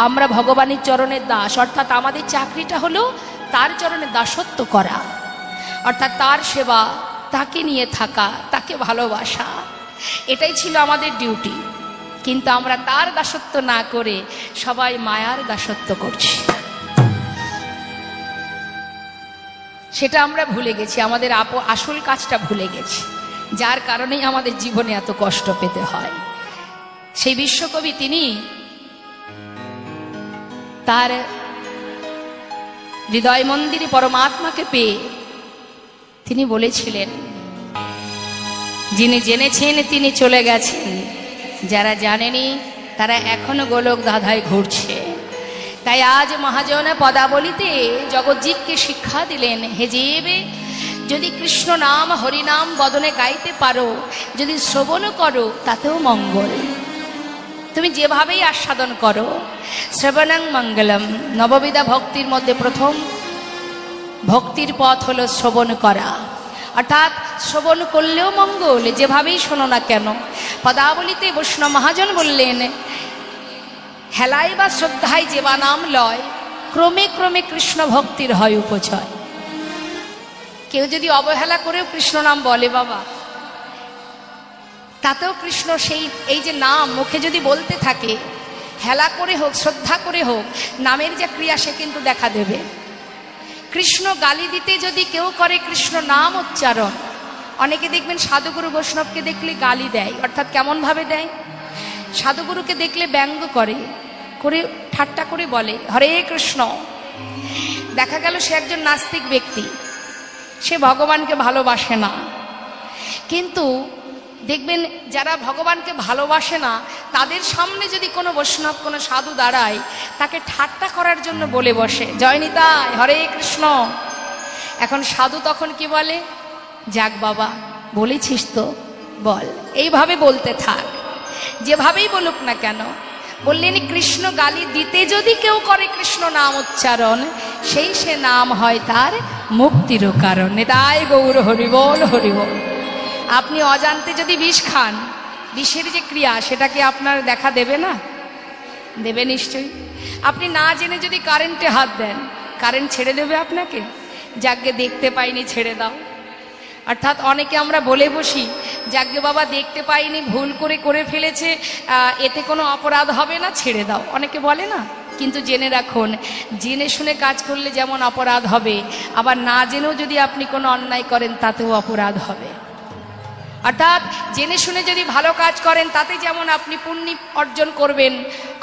আমরা ভগবানের চরণের দাস, অর্থাৎ আমাদের চাকরিটা হলো তার চরণে দাসত্ব করা, অর্থাৎ তার সেবা, তাকে নিয়ে থাকা, তাকে ভালোবাসা, এটাই ছিল আমাদের ডিউটি। কিন্তু আমরা তার দাসত্ব না করে সবাই মায়ার দাসত্ব করছি, সেটা আমরা ভুলে গেছি, আমাদের আসল কাজটা ভুলে গেছি, যার কারণেই আমাদের জীবনে এত কষ্ট পেতে হয়। সেই বিশ্বকবি তিনি তার হৃদয় মন্দিরে পরমাত্মাকে পেয়ে তিনি বলেছিলেন, যিনি জেনেছেন তিনি চলে গেছেন, যারা জানেনি তারা এখনো গোলক ধাঁধায় ঘুরছে। তাই আজ মহাজন পদাবলিতে জগজ্জীবকে শিক্ষা দিলেন, হে জীব, যদি কৃষ্ণ নাম হরিনাম বদনে গাইতে পারো, যদি শ্রবণ করো তাতেও মঙ্গল। তুমি যেভাবেই আস্বাদন করো, শ্রবণং মঙ্গলম। নববিধা ভক্তির মধ্যে প্রথম ভক্তির পথ হলো শ্রবণ করা, অর্থাৎ শ্রবণ করলেও মঙ্গল, যেভাবেই শোনো না কেন। পদাবলিতে বৈষ্ণব মহাজন বললেন, হেলায় বা শ্রদ্ধায় যেবা নাম লয়, ক্রমে ক্রমে কৃষ্ণ ভক্তির হয় উপচয়। কেউ যদি অবহেলা করেও কৃষ্ণ নাম বলে বাবা, তাতেও কৃষ্ণ সেই এই যে নাম মুখে যদি বলতে থাকে, হেলা করে হোক শ্রদ্ধা করে হোক, নামের যে ক্রিয়া সে কিন্তু দেখা দেবে। কৃষ্ণ গালি দিতে যদি কেউ করে কৃষ্ণ নাম উচ্চারণ, অনেকে দেখবেন সাধুগুরু বৈষ্ণবকে দেখলে গালি দেয়, অর্থাৎ কেমন ভাবে দেয়, সাধুগুরুকে দেখলে ব্যঙ্গ করে ঠাট্টা করে বলে হরে কৃষ্ণ। দেখা গেল সে একজন নাস্তিক ব্যক্তি, সে ভগবানকে ভালোবাসে না। কিন্তু দেখবেন যারা ভগবানকে ভালোবাসে না, তাদের সামনে যদি কোনো বৈষ্ণব কোনো সাধু দাঁড়ায়, তাকে ঠাট্টা করার জন্য বলে বসে জয় নিতাই হরে কৃষ্ণ। এখন সাধু তখন কি বলে, যাক বাবা বলেছিস তো বল, এইভাবে বলতে থাক, যেভাবেই বলুক না কেন। বললেন কৃষ্ণ গালি দিতে যদি কেউ করে কৃষ্ণ নাম উচ্চারণ, সেই সে নাম হয় তার মুক্তিরও কারণ। নিতাই গৌর হরিবল হরিবল। আপনি অজান্তে যদি বিষ খান, বিষের যে ক্রিয়া সেটা কি আপনার দেখা দেবে না? দেবে নিশ্চয়ই। আপনি না জেনে যদি কারেন্টে হাত দেন, কারেন্ট ছেড়ে দেবে আপনাকে? যাকে দেখতে পাইনি ছেড়ে দাও। অর্থাৎ অনেকে আমরা বলে বসি, যাকে বাবা দেখতে পাইনি, ভুল করে ফেলেছে, এতে কোনো অপরাধ হবে না, ছেড়ে দাও, অনেকে বলে না। কিন্তু জেনে রাখুন, জেনে শুনে কাজ করলে যেমন অপরাধ হবে, আবার না জেনেও যদি আপনি কোনো অন্যায় করেন তাতেও অপরাধ হবে। অর্থাৎ জেনে শুনে যদি ভালো কাজ করেন তাতে যেমন আপনি পুণ্য অর্জন করবেন,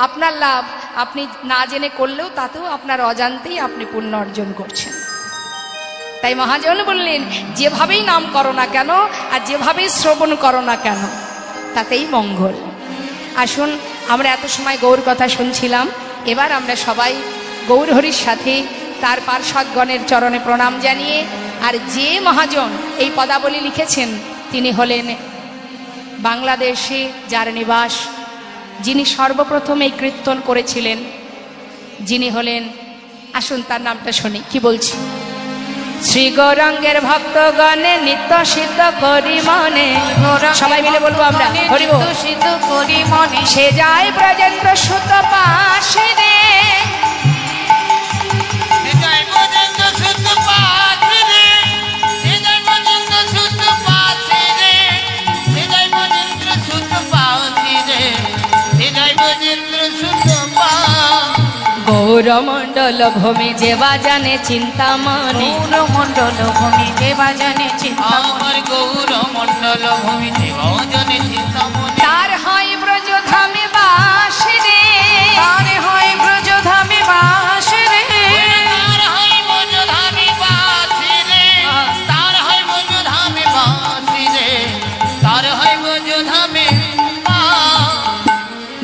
আপনার লাভ, আপনি না জেনে করলেও তাতেও আপনার অজান্তেই আপনি পুণ্য অর্জন করছেন। তাই মহাজন বললেন, যেভাবেই নাম করো না কেন আর যেভাবেই শ্রবণ করো না কেন, তাতেই মঙ্গল। আসুন, আমরা এত সময় গৌর কথা শুনছিলাম, এবার আমরা সবাই গৌর হরির সাথে তার পার্ষদগণের চরণে প্রণাম জানিয়ে, আর যে মহাজন এই পদাবলী লিখেছেন তিনি হলেন বাংলাদেশে যার নিবাস, যিনি সর্বপ্রথম এই কীর্তন করেছিলেন, যিনি হলেন, আসুন তার নামটা শুনি, কি বলছি। শ্রী গৌরাঙ্গের ভক্তগণে নিত্য সিদ্ধ করি মনে, সবাই মিলে বলবো আমরা হরি বল। সিদ্ধ করি মনে সে যায় ব্রজেন্দ্র সুত পাশে রে, গৌরমণ্ডল ভূমি যেবা জানে চিন্তামণি, গৌরমণ্ডল ভূমি যেবা জানে চিন্তামণি, গৌরমণ্ডল ভূমি যেবা জানে চিন্তামণি, তার হয় ব্রজধামে বাস রে, তার হয় ব্রজধামে বাস রে, তার হয় ব্রজধামে বাস রে, তার হয় ব্রজধামে বাস রে, তার হয় ব্রজধামে।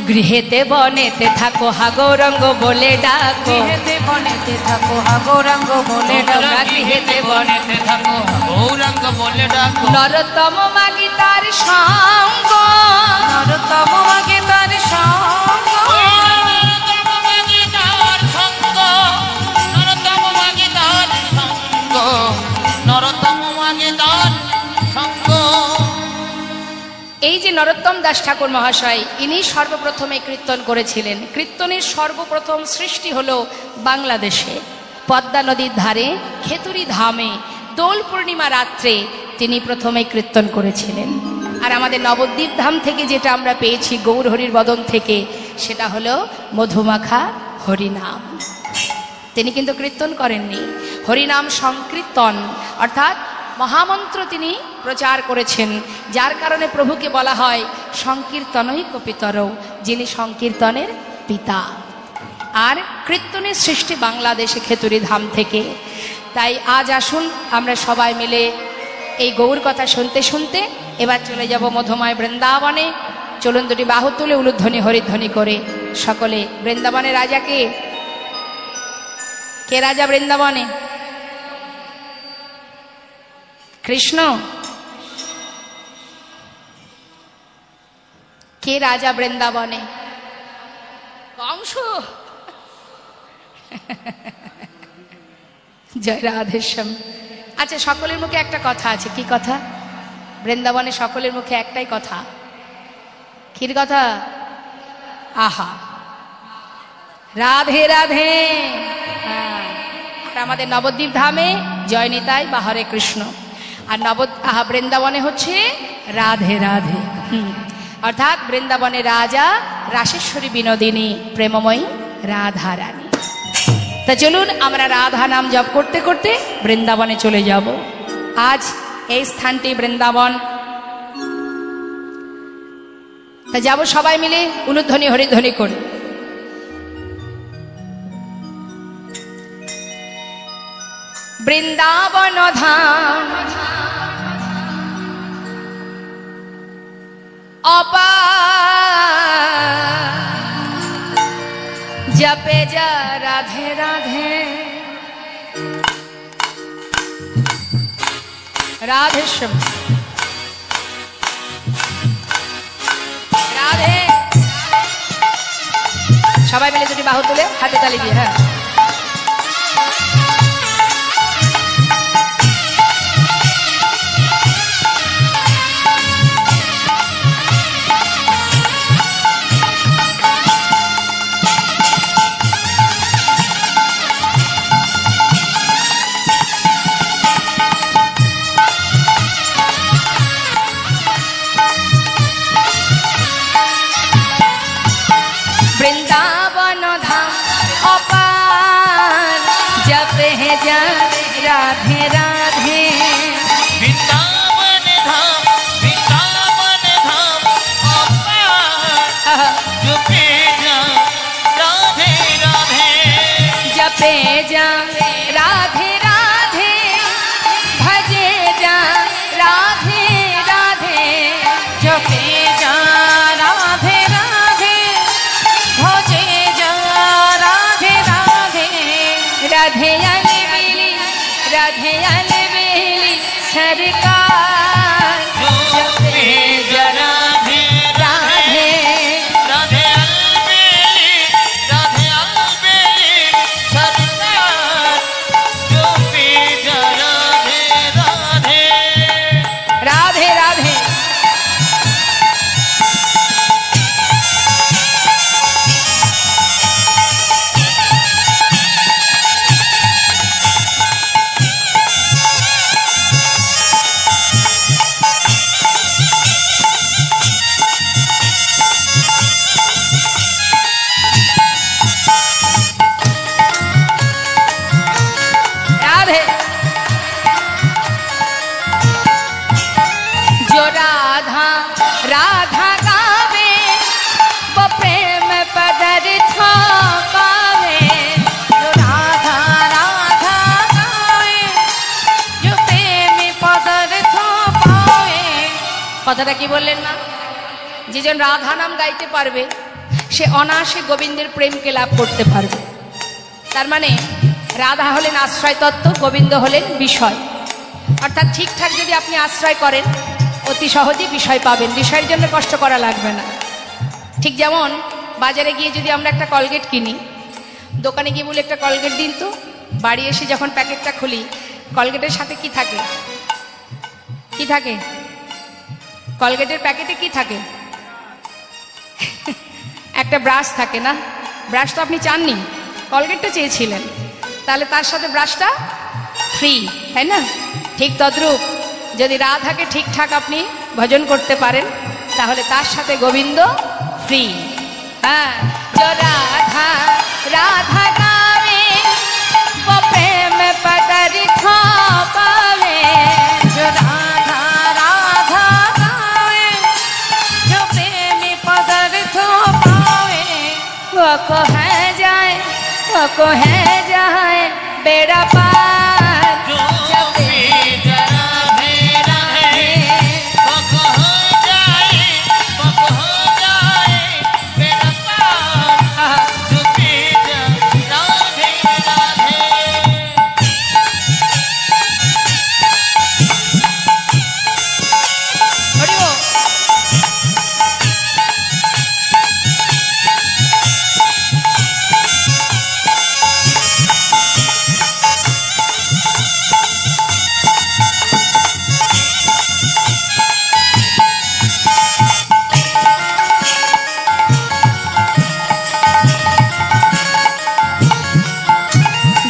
গৃহেতে বনেতে থাকো হা গৌরাঙ্গ বলে ডাকো, গৃহেতে বনেতে থাকো হা গৌরাঙ্গ বলে ডাকো, গৃহেতে বনেতে থাকো হা গৌরাঙ্গ বলে ডাকো। নরতম মাগি তার সঙ্গ, নরতম মাগি তার সঙ্গ, নরতম মাগি তার সঙ্গ, নরতম মাগি তার সঙ্গ, নরতম মাগি তার সঙ্গ। এই যে নরোত্তম দাস ঠাকুর মহাশয়, ইনি সর্বপ্রথমে কীর্তন করেছিলেন। কীর্তনের সর্বপ্রথম সৃষ্টি হলো বাংলাদেশে, পদ্মা নদীর ধারে খেতুরি ধামে দোল পূর্ণিমা রাত্রে তিনি প্রথমে কীর্তন করেছিলেন। আর আমাদের নবদ্বীপ ধাম থেকে যেটা আমরা পেয়েছি গৌর হরির বদন থেকে, সেটা হলো মধুমাখা হরিনাম। তিনি কিন্তু কীর্তন করেননি, হরিনাম সংকীর্তন অর্থাৎ মহামন্ত্র তিনি প্রচার করেছেন, যার কারণে প্রভুকে বলা হয় সংকীর্তনই কপিতর, যিনি সংকীর্তনের পিতা। আর কীর্তনের সৃষ্টি বাংলাদেশে খেতুরি ধাম থেকে। তাই আজ আসুন আমরা সবাই মিলে এই গৌর কথা শুনতে শুনতে এবার চলে যাব মধুময় বৃন্দাবনে। চলুন দুটি বাহু তুলে উলুধ্বনি হরিধ্বনি করে সকলে বৃন্দাবনের রাজাকে, কে রাজা বৃন্দাবনে? কৃষ্ণ। কে রাজা বৃন্দাবনে? কংস। জয় রাধেশ্যাম। আচ্ছা, সকলের মুখে একটা কথা আছে। কি কথা? বৃন্দাবনে সকলের মুখে একটাই কথা। কির কথা? আহা, রাধে রাধে। আর আমাদের নবদ্বীপ ধামে জয় নিতাই বা হরে কৃষ্ণ। আর বৃন্দাবনে হচ্ছে রাধে রাধে। অর্থাৎ বৃন্দাবনে রাজা রাসেশ্বরী বিনোদিনী প্রেমময়ী রাধা রানী। তা চলুন আমরা রাধা নাম জপ করতে করতে বৃন্দাবনে চলে যাব। আজ এই স্থানটি বৃন্দাবন। তা যাব সবাই মিলে উলুধ্বনি হরিধ্বনি করে। বৃন্দাবন ধাম जपे जा राधे राधे राधे श्याम राधे। सबाई मिले दुटी बाहु तुले हाथे ताली दिए। हाँ, राधे राधे वृंदावन धाम जपे जा राधे राधे जपे जा राधे राधे भजे जा राधे राधे जपे जा राधे राधे भजे जा राधे राधे राधे राधे अलबेली सरकार जपे जा राधे राधे राधे अलबेली सरकार जपे जा राधे राधे राधे राधे। राधा गावे वो प्रेम पदार्थ पावे, जो राधा राधा गावे जो प्रेम पदार्थ पावे। কথাটা কি বললেন না? যেজন রাধা নাম গাইতে পারবে সে অনায়াসে গোবিন্দের প্রেমকে লাভ করতে পারবে। তার মানে রাধা হলেন আশ্রয় তত্ত্ব, গোবিন্দ হলেন বিষয়। অর্থাৎ ঠিকঠাক যদি আপনি আশ্রয় করেন অতি সহজেই বিষয় পাবেন, বিষয়ের জন্য কষ্ট করা লাগবে না। ঠিক যেমন বাজারে গিয়ে যদি আমরা একটা কলগেট কিনি, দোকানে গিয়ে বলে একটা কলগেট দিন তো, বাড়ি এসে যখন প্যাকেটটা খুলি কলগেটের সাথে কি থাকে? কি থাকে? কলগেটের প্যাকেটে কি থাকে? একটা ব্রাশ থাকে না? ব্রাশ তো আপনি চাননি, কলগেটটা চেয়েছিলেন, তাহলে তার সাথে ব্রাশটা ফ্রি, তাই না? ঠিক তদ্রূপ যদি রাধাকে ঠিকঠাক আপনি ভজন করতে পারেন তাহলে তার সাথে গোবিন্দ ফ্রি। হ্যাঁ, রাধা রাধা গাवे वो प्रेम पदार्थ पावे, जो राधा राधा गावे जो प्रेम पदार्थ पावे, वो को है जाए बेड़ा पार। जो भी राधे राधे वो हो जाए मेरा पार। जो भी राधे राधे। हरि बोल।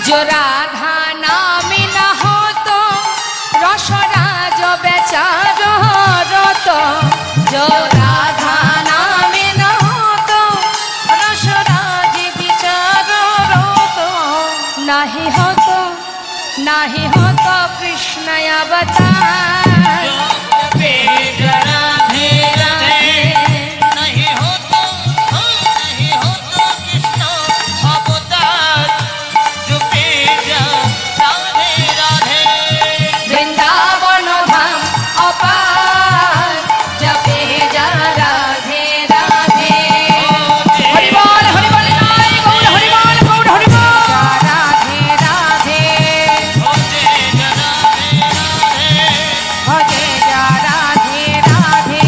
जो राधा नाम न हो तो रसराज बेचार रत, जो राधा नाम न हो तो रसराज विचार रत, नहीं हो तो कृष्ण अवतार। जो भी राधे राधे नहीं हो तो कृष्ण अवतार। जो भी राधे राधे। वृंदावन धाम अपार, जपे जा राधे राधे। हरि बोल नाय गौर हरि बोल जा राधे राधे। भजे जा राधे राधे।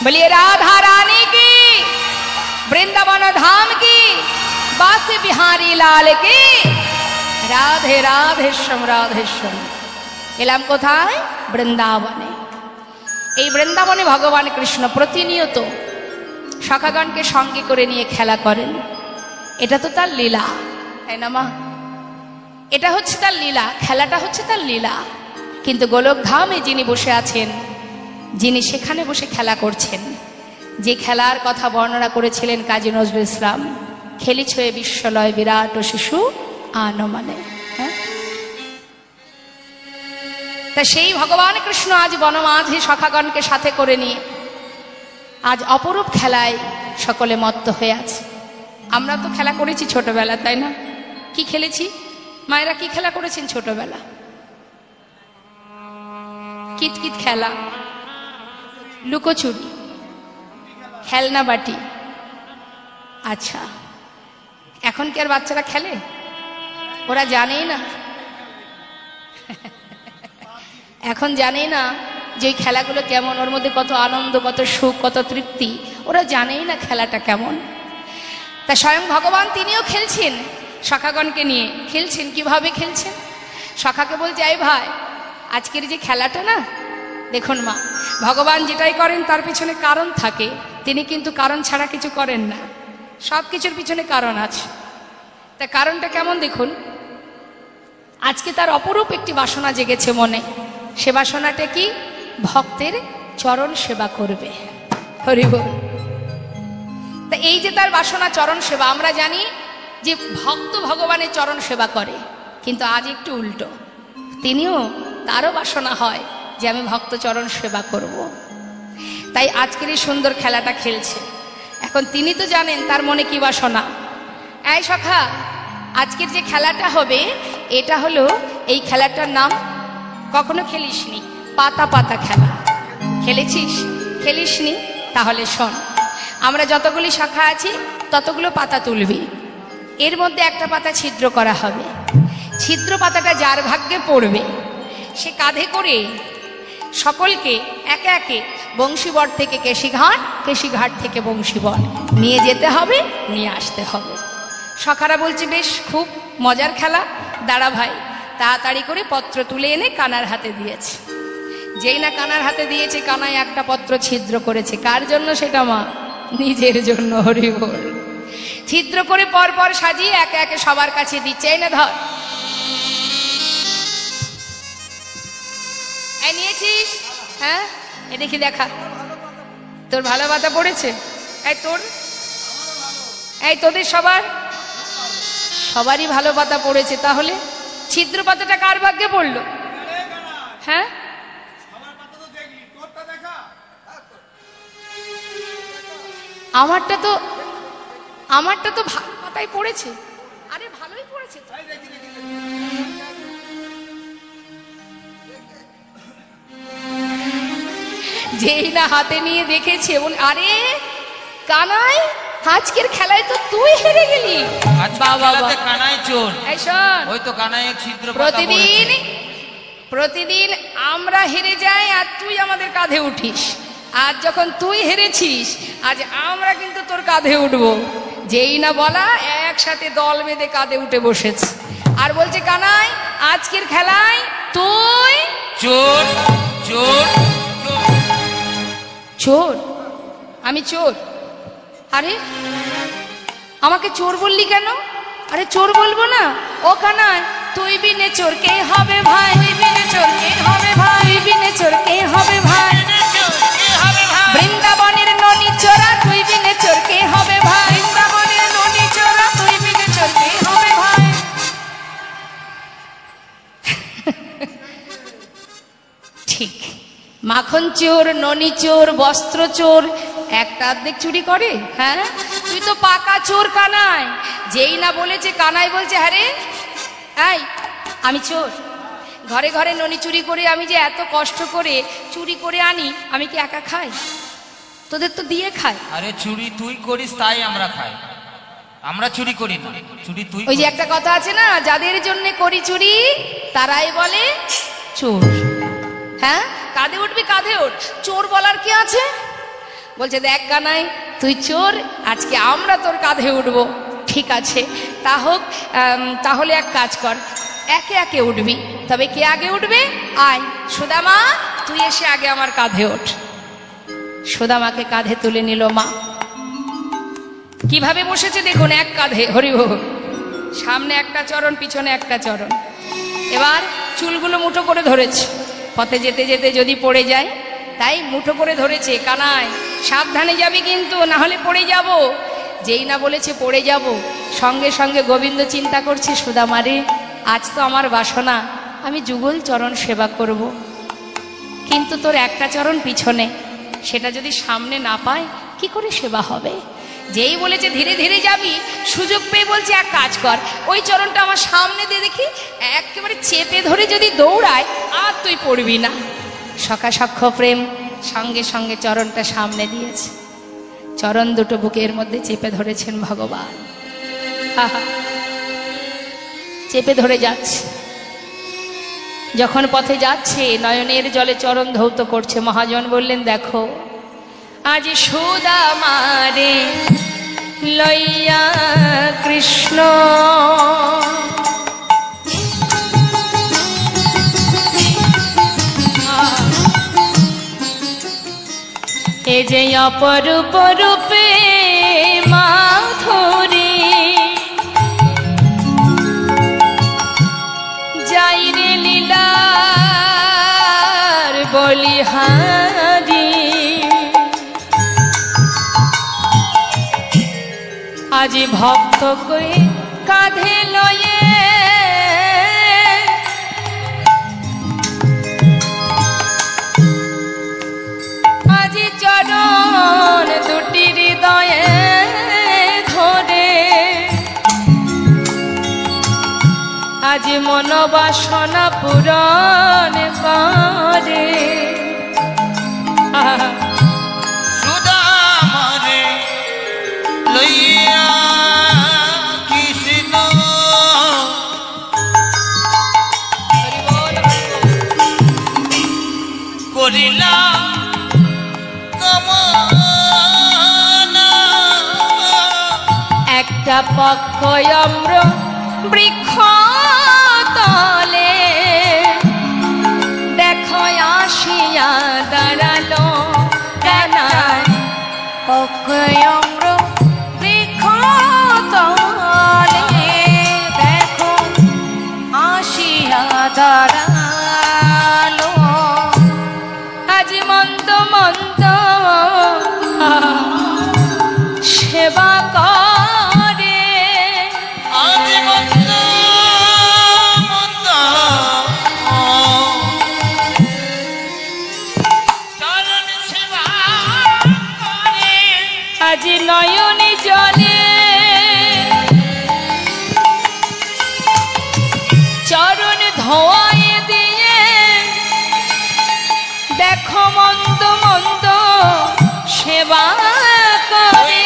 बोलिए राधा रानी की, वृंदावन धाम की, बांके बिहारी लाल की। রাধে রাধেশ্বম রাধেশ্বম। এলাম কোথায়? বৃন্দাবনে। এই বৃন্দাবনে ভগবান কৃষ্ণ প্রতিনিয়ত সখাগণকে সঙ্গে করে নিয়ে খেলা করেন। এটা তো তার লীলা, তাই না মা? এটা হচ্ছে তার লীলা, খেলাটা হচ্ছে তার লীলা। কিন্তু গোলকধামে যিনি বসে আছেন, যিনি সেখানে বসে খেলা করছেন, যে খেলার কথা বর্ণনা করেছিলেন কাজী নজরুল ইসলাম, খেলিছ এ বিশ্বলয় বিরাট ও শিশু আনমানে। তা সেই ভগবান কৃষ্ণ আজ বনমাঝে সখাগণকে সাথে করে নিয়ে আজ অপরূপ খেলায় সকলে মত্ত হয়ে আছে। আমরা তো খেলা করেছি ছোটবেলা, তাই না? কি খেলেছি? মায়েরা কি খেলা করেছেন ছোটবেলা? কিতকিত খেলা, লুকোচুরি, খেলনা বাটি। আচ্ছা, এখন কি আর বাচ্চারা খেলে? ওরা জানেই না, এখন জানেই না যে এই খেলাগুলো কেমন, ওর মধ্যে কত আনন্দ, কত সুখ, কত তৃপ্তি। ওরা জানেই না খেলাটা কেমন। তা স্বয়ং ভগবান তিনিও খেলছেন, সখাগণকে নিয়ে খেলছেন। কিভাবে খেলছেন? সখাকে বলছে, এই ভাই, আজকের যে খেলাটা না, দেখুন মা, ভগবান যেটাই করেন তার পিছনে কারণ থাকে। তিনি কিন্তু কারণ ছাড়া কিছু করেন না, সব কিছুর পিছনে কারণ আছে। তা কারণটা কেমন দেখুন। আজকে তার অপরূপ একটি বাসনা জেগেছে মনে। সে বাসনাটা কি? ভক্তের চরণ সেবা করবে। হরি বল। তা এই যে তার বাসনা চরণ সেবা, আমরা জানি যে ভক্ত ভগবানের চরণ সেবা করে, কিন্তু আজ একটু উল্টো। তিনিও, তারও বাসনা হয় যে আমি ভক্ত চরণ সেবা করব। তাই আজকের এই সুন্দর খেলাটা খেলছে। এখন তিনি তো জানেন তার মনে কি বাসনা। এই সখা, আজকের যে খেলাটা হবে, এটা হলো, এই খেলাটার নাম কখনো খেলিসনি, পাতা পাতা খেলা। খেলেছিস? খেলিসনি? তাহলে শোন, আমরা যতগুলি শাখা আছি ততগুলো পাতা তুলবি। এর মধ্যে একটা পাতা ছিদ্র করা হবে। ছিদ্র পাতাটা যার ভাগ্যে পড়বে, সে কাঁধে করে সকলকে একে একে বংশীবট থেকে কেশিঘাট, কেশিঘাট থেকে বংশীবট নিয়ে যেতে হবে, নিয়ে আসতে হবে। সখারা বলছে, বেশ, খুব মজার খেলা, দাঁড়া ভাই। তাড়াতাড়ি করে পত্র তুলে এনে কানার হাতে দিয়েছে। যেই না কানার হাতে দিয়েছে, কানাই একটা পত্র ছিদ্র করেছে। কার জন্য সেটা মা? নিজের জন্য। হরি বল। ছিদ্র করে পর পর সাজিয়ে একে একে সবার কাছে দিচ্ছে। এই না ধর, এই নিয়েছিস? হ্যাঁ, এ দেখি দেখা। তোর ভালো পাতা পড়েছে? এই তোর, এই তোদের সবারই ভালো পাতা পড়েছে। তাহলে ছিদ্র পাতাটা কার ভাগ্যে পড়লো? হ্যাঁ, আমারটা তো ভালো পাতাই পড়েছে। আরে ভালোই পড়েছে তো। যেই না হাতে নিয়ে দেখেছে, আরে কানাই, আজকের খেলায় তো তুই হেরে গেলি। বাবা, কানাই চোর। এই শোন, ওই তো কানাই ছিদ্র প্রতিদিন আমরা হেরে যাই আর তুই আমাদের কাঁধে উঠিস। আজ যখন তুই হেরেছিস, আজ আমরা কিন্তু তোর কাঁধে উঠবো। যেই না বলা, একসাথে দল বেঁধে কাঁধে উঠে বসেছে আর বলছে, কানাই আজকের খেলায় তুই চোর। চোর চোর? আমি চোর? আরে আমাকে চোর বললি কেন? আরে চোর বলবো না। ও কানাই, তুই বিনে চোর কে হবে ভাই? তুই বিনে চোর কে হবে ভাই? তুই বিনে চোর কে হবে ভাই? বৃন্দাবনের ননি চোরা, তুই বিনে চোর কে হবে ভাই? বৃন্দাবনের ননি চোরা, তুই বিনে চোর কে হবে ভাই? ঠিক, মাখন চোর, ননি চোর, বস্ত্র চোর একটা অর্ধেক চুরি করে। হ্যাঁ, তুই তো পাকা চোর কানাই। যেই না বলেছে, কানাই বলছে, হ্যাঁ রে, এই আমি চোর। ঘরে ঘরে ননি চুরি করে আমি যে এত কষ্ট করে চুরি করে আনি, আমি কি একা খাই? তোদের তো দিয়ে খাই। আরে চুরি তুই করিস তাই আমরা খাই, আমরা চুরি করি না, চুরি তুই। ওই যে একটা কথা আছে না, যাদের জন্য করি চুরি তারাই বলে চোর। হ্যাঁ, কাঁধে উঠবি, কাঁধে ওঠ। চোর বলার কি আছে? বলছে, দেখ কানাই, তুই চোর, আজকে আমরা তোর কাঁধে উঠবো। ঠিক আছে, তা হোক। তাহলে এক কাজ কর, একে একে উঠবি। তবে কে আগে উঠবে? আয় সুদামা, তুই এসে আগে আমার কাঁধে ওঠ। সুদামাকে কাঁধে তুলে নিল মা। কিভাবে বসেছে দেখুন, এক কাঁধে। হরি বল। সামনে একটা চরণ, পিছনে একটা চরণ। এবার চুলগুলো মুঠো করে ধরেছে, পথে যেতে যেতে যদি পড়ে যায়, তাই মুঠো করে ধরেছে। কানাই সাবধানে যাবি কিন্তু, না হলে পড়ে যাব। যেই না বলেছে পড়ে যাব, সঙ্গে সঙ্গে গোবিন্দ চিন্তা করছে, সুদামারে, আজ তো আমার বাসনা আমি যুগল চরণ সেবা করব, কিন্তু তোর একটা চরণ পিছনে, সেটা যদি সামনে না পায় কি করে সেবা হবে? যেই বলেছে ধীরে ধীরে যাবি, সুযোগ পেয়ে বলছে, এক কাজ কর, ওই চরণটা আমার সামনে দিয়ে দেখি, একেবারে চেপে ধরে যদি দৌড়ায় আর তুই পড়বি না। সখা সখ্য প্রেম, সঙ্গে সঙ্গে চরণটা সামনে দিয়েছে। চরণ দুটো বুকের মধ্যে চেপে ধরেছেন ভগবান। আহা, চেপে ধরে যাচ্ছে। যখন পথে যাচ্ছে, নয়নের জলে চরণ ধৌত করছে। মহাজন বললেন, দেখো আজ সুদামারে লইয়া কৃষ্ণ এ যে অপরূপ রূপে মাধুরী, যাই রে লীলার বলিহারি, আজি ভক্ত কই কাঁধে লয়ে আজি চরণ দুটি হৃদয়ে ধরে, আজি মনোবাসনা পূরণ করে। সুদামারে লইয়া কৃষ্ণ করিলা কামনা, একটা পক্ষ অম্র বৃক্ষ তলে দেখো আসিয়া আসিয়া দাঁড়ালো কানাই অক্ষয়ঙ্গ বৃক্ষ তলে দেখো আসিয়া দাঁড়ালো আজ মন্দ মন্দ সেবা করে আজ মন্দ মন্দ চরণ সেবা করে আজ নয়নে জলে চরণ ধোয়ায় দিয়ে দেখো মন্দ মন্দ সেবা করে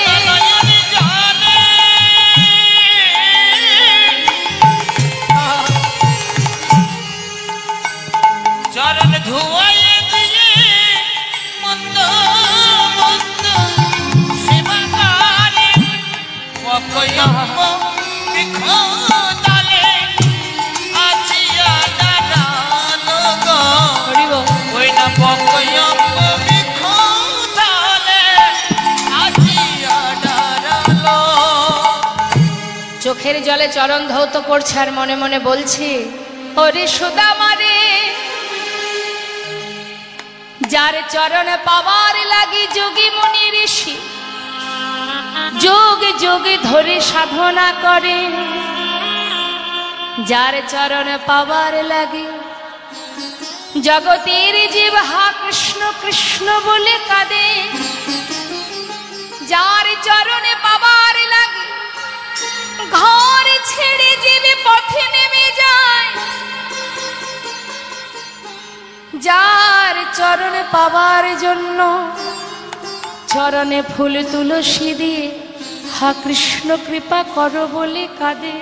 চরণ ধুয়ায় দিয়ে মন্দ মন্দ সেবা করে অকয়ম্ব বৃক্ষ তলে আসিয়া দাঁড়ালো গো ওই না অকয়ম্ব বৃক্ষ তলে আসিয়া দাঁড়ালো। চোখের জলে চরণ ধৌত করছে আর মনে মনে বলছে ওরে সুদামা রে যার চরণ পাওয়ার লাগি যোগী মুনি ঋষি যোগ যোগ ধরে সাধনা করে যার চরণ পাওয়ার লাগে জগতের জীব হা কৃষ্ণ কৃষ্ণ বলে কাঁদে যার চরণে পাওয়ার লাগে ঘর ছেড়ে জীবে পথে নেমে যায় যার চরণে পাওয়ার জন্য চরণে ফুল তুলসী দিয়ে হা কৃষ্ণ কৃপা করো বলে কাঁদে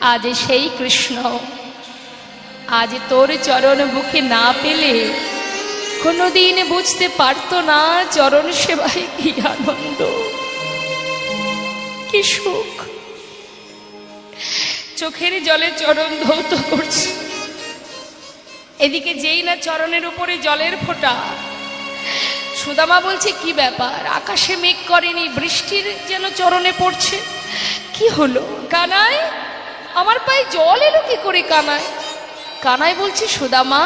আজ সেই কৃষ্ণ আজ তোর চরণ বুকে না পেলে কোনোদিন বুঝতে পারতো না চরণ সেবায় কি আনন্দ কি সুখ। চোখের জলে চরণ ধৌত করছে এদিকে যেই না চরণের উপরে জলের ফোঁটা সুদামা বলছে কি ব্যাপার আকাশে মেঘ করেনি বৃষ্টির যেন চরণে পড়ছে কি হলো কানাই আমার পায়ে জল এলো কি করে কানাই কানাই বলছে সুদামা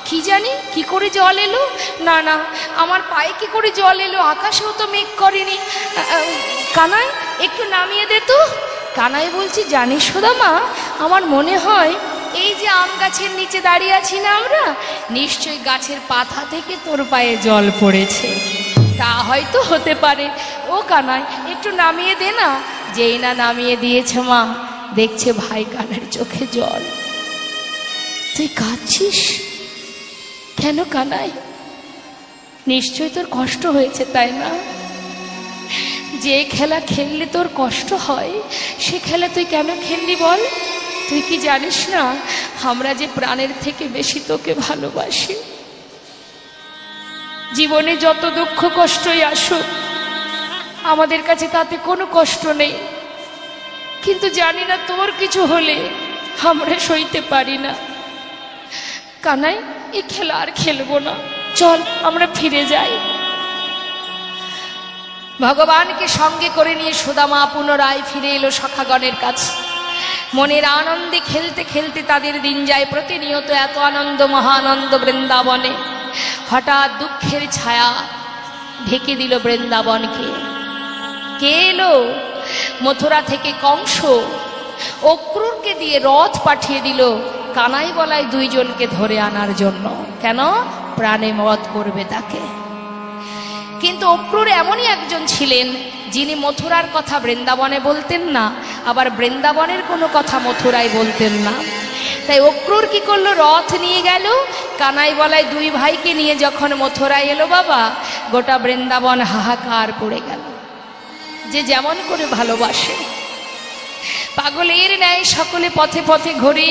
কি জানি কি করে জল এলো না না আমার পায়ে কি করে জল এলো আকাশেও তো মেঘ করেনি কানাই একটু নামিয়ে দে তো কানাই বলছি জানিস সুদামা আমার মনে হয় এই যে আম গাছের নিচে দাঁড়িয়ে আছি না আমরা নিশ্চয়ই গাছের পাতা থেকে তোর পায়ে জল পড়েছে তা হয়তো হতে পারে ও কানাই একটু নামিয়ে দে না যেই না নামিয়ে দিয়েছে মা দেখছে ভাই কানার চোখে জল তুই কাঁদছিস কেন কানাই নিশ্চয়ই তোর কষ্ট হয়েছে তাই না যে খেলা খেললে তোর কষ্ট হয় সে খেলা তুই কেন খেললি বল তুই কি জানিস না আমরা যে প্রাণের থেকে বেশি তোকে ভালোবাসি জীবনে যত দুঃখ কষ্টই আসুক আমাদের কাছে তাতে কোনো কষ্ট নেই কিন্তু জানি না তোর কিছু হলে আমরা সইতে পারি না কানাই এই খেলা আর খেলবো না চল আমরা ফিরে যাই ভগবানকে সঙ্গে করে নিয়ে সুদামা পুনরায় ফিরে এলো সখাগণের কাছে মনের আনন্দে খেলতে খেলতে তাদের দিন যায় প্রতিনিয়ত এত আনন্দ মহানন্দ বৃন্দাবনে হঠাৎ দুঃখের ছায়া ঢেকে দিল বৃন্দাবনকে কে এলো মথুরা থেকে কংস অক্রূরকে দিয়ে রথ পাঠিয়ে দিল কানাই বলায় দুইজনকে ধরে আনার জন্য কেন প্রাণে বধ করবে তাকে কিন্তু অক্রূর এমনই একজন ছিলেন যিনি মথুরার কথা বৃন্দাবনে বলতেন না আবার বৃন্দাবনের কোনো কথা মথুরায় বলতেন না তাই অক্রূর কি করলো রথ নিয়ে গেল কানাই বলায় দুই ভাইকে নিয়ে যখন মথুরায় এলো বাবা গোটা বৃন্দাবন হাহাকার পড়ে গেল যে যেমন করে ভালোবাসে পাগলের ন্যায় সকলে পথে পথে ঘুরে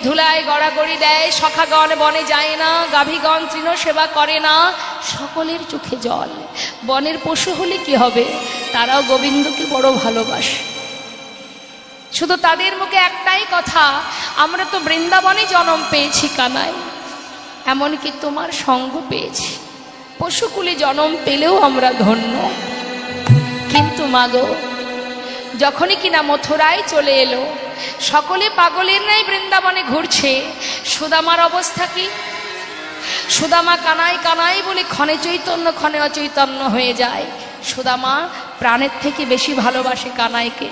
ধুলায় গড়াগড়ি দেয় সখাগণ বনে যায় না গাভীগণ তৃণ সেবা করে না সকলের চোখে জল বনের পশু হলে কি হবে তারাও গোবিন্দকে বড় ভালোবাসে শুধু তাদের মুখে একটাই কথা, আমরা তো বৃন্দাবনে জন্ম পেয়েছি কানাই, এমনকি তোমার সঙ্গ পেয়েছি, পশুকুলে জন্ম পেলেও আমরা ধন্য। কিন্তু মাগো, যখনই কিনা মথুরায় চলে এলো, সকলে পাগলের ন্যায় বৃন্দাবনে ঘুরছে, সুদামার অবস্থা কি? সুদামা কানাই কানাই বলে ক্ষণে চৈতন্য ক্ষণে অচৈতন্য হয়ে যায়। সুদামা প্রাণের থেকে বেশি ভালোবাসে কানাইকে।